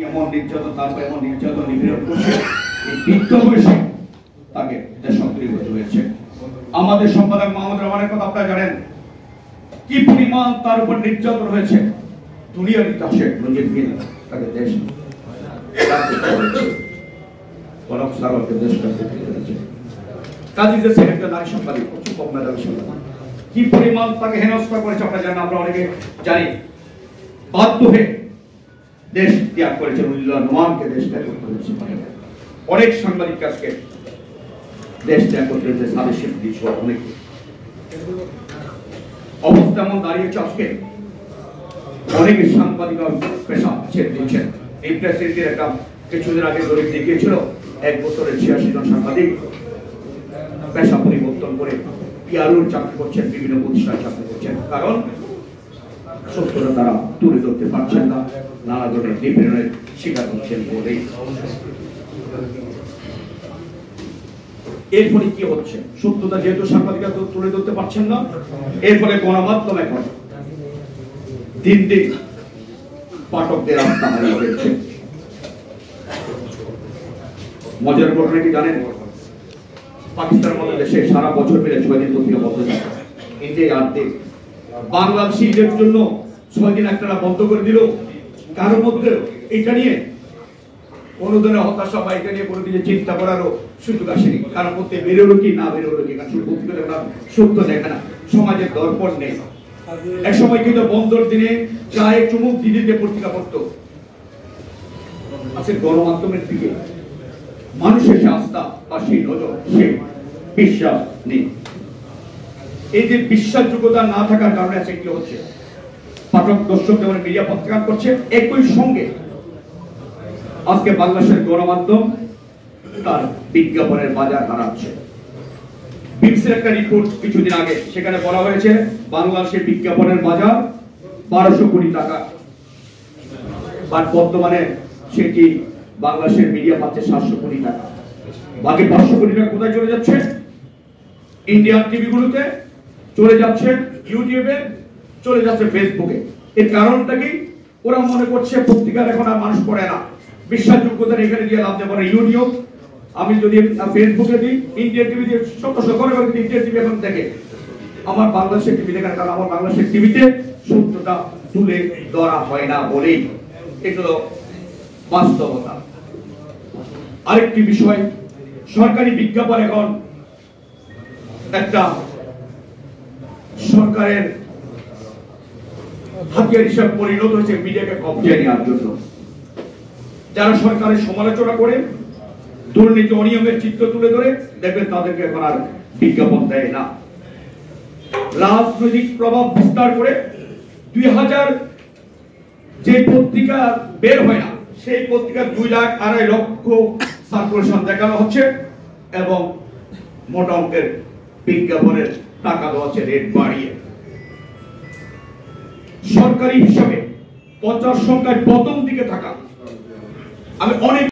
এমন নির্যাতন তারপর এমন নির্যাতন নিপীড়ন করছে এই বৃদ্ধ বয়সে তাকে দেশান্তরী হতে হয়েছে। আমাদের সম্পাদক মোহাম্মদ রহমানের কথা আপনারা জানেন কি পরিমাণ তার উপর নির্যাতন হয়েছে। দুনিয়ার ইতিহাসে নজিরবিহীন তাকে দেশ কনক সাগরকে দেশ কাছে হয়েছে। কাজী যে একটা নারী সাংবাদিক প্রচুর কম মেধাবী সাংবাদিক কি পরিমাণ তাকে হেনস্থা করেছে আপনারা জানেন, আমরা অনেকে জানি। বাধ্য হয়ে দেশ ত্যাগ করেছে, নোমানকে দেশ ত্যাগ করতে হয়েছে। অনেক সাংবাদিক আজকে দেশ ত্যাগ করতে হয়েছে, সাদেশের দৃশ্য অনেক অবস্থা এমন দাঁড়িয়েছে। আজকে অনেকে সাংবাদিক পেশা ছেড়ে দিচ্ছেন। এই প্রেসিডেন্টের একটা কিছুদিন আগে দলিল দেখিয়েছিল 1 বছরের 86 জন সাংবাদিক পেশা পরিবর্তন করে পিআরওর চাকরি করছেন, বিভিন্ন প্রতিষ্ঠানে চাকরি করছেন। কারণ সত্যটা তারা তুলে ধরতে পারছেন না, নানা ধরনের নিপীড়নের শিকার হচ্ছেন বলেই। এর ফলে কি হচ্ছে, সত্যতা যেহেতু সাংবাদিকরা তুলে ধরতে পারছেন না, এর ফলে গণমাধ্যম এখন দিন দিন পাঠকদের আস্থা হারিয়ে ফেলছে। মজার ঘটনা কি জানেন, পাকিস্তানের মতো দেশে সারা বছর মিলে 6 দিন পত্রিকা বন্ধ থাকে। ইন্ডিয়া আনতে বাংলাদেশিদের জন্য 6 দিন একটা বন্ধ করে দিল। কারোর মধ্যে এটা নিয়ে কোন ধরনের হতাশা বা এটা নিয়ে কোনো কিছু চিন্তা করারও সুযোগ আসেনি। কারণ মধ্যে বেরোলো কি না বেরোলো কি, কারণ পত্রিকা সত্য দেখে না, সমাজের দর্পণ নেই। এক সময় কিন্তু বন্ধর দিনে চায়ে চুমুক দিদিতে পত্রিকা পড়তো। আজকে গণমাধ্যমের দিকে মানুষের যে আস্থা বা সেই নজর, সেই বিশ্বাস নেই। এই যে বিশ্বাসযোগ্যতা না থাকার কারণে আছে কি হচ্ছে, পাঠক দর্শক যেমন মিডিয়া প্রত্যাখ্যান করছে, একই সঙ্গে আজকে বাংলাদেশের গণমাধ্যম তার বিজ্ঞাপনের বাজার হারাচ্ছে। বিবিসির একটা রিপোর্ট কিছুদিন আগে, সেখানে বলা হয়েছে বাংলাদেশের বিজ্ঞাপনের বাজার 1200 কোটি টাকা, বাট বর্তমানে সেটি বাংলাদেশের মিডিয়া পাচ্ছে 700 কোটি টাকা। বাকি 500 কোটি টাকা কোথায় চলে যাচ্ছে? ইন্ডিয়ান টিভি গুলোতে চলে যাচ্ছে, ইউটিউবে চলে যাচ্ছে, ফেসবুকে। এর কারণটা কি? ওরা মনে করছে পত্রিকার এখন আর মানুষ পড়ে না, বিশ্বাসযোগ্যতা এখানে দিয়ে লাভ দেবো না। ইউটিউব আমি যদি ফেসবুকে দিই, ইন্ডিয়ান টিভি দিয়ে শত করে ইন্ডিয়ান টিভি এখন দেখে, আমার বাংলাদেশের টিভি দেখার কারণ আমার বাংলাদেশের টিভিতে সত্যটা তুলে ধরা হয় না বলেই। এগুলো বাস্তবতা। আরেকটি বিষয়, সরকারি বিজ্ঞাপন এখন একটা সরকারের হাতিয়ার হিসাবে পরিণত হয়েছে মিডিয়াকে কবজায় নেওয়ার জন্য। যারা সরকারের সমালোচনা করে, দুর্নীতি অনিয়মের চিত্র তুলে ধরে, দেখবেন তাদেরকে এখন আর বিজ্ঞাপন দেয় না। রাজনৈতিক প্রভাব বিস্তার করে 2000 যে পত্রিকা বের হয় না, সেই পত্রিকা 2 লাখ 2.5 লক্ষ সার্কুলেশন দেখানো হচ্ছে এবং মোটা অঙ্কের বিজ্ঞাপনের টাকা দেওয়া হচ্ছে রেট বাড়িয়ে। সরকারি হিসাবে 50 সংখ্যায় প্রথম দিকে থাকা, আমি অনেক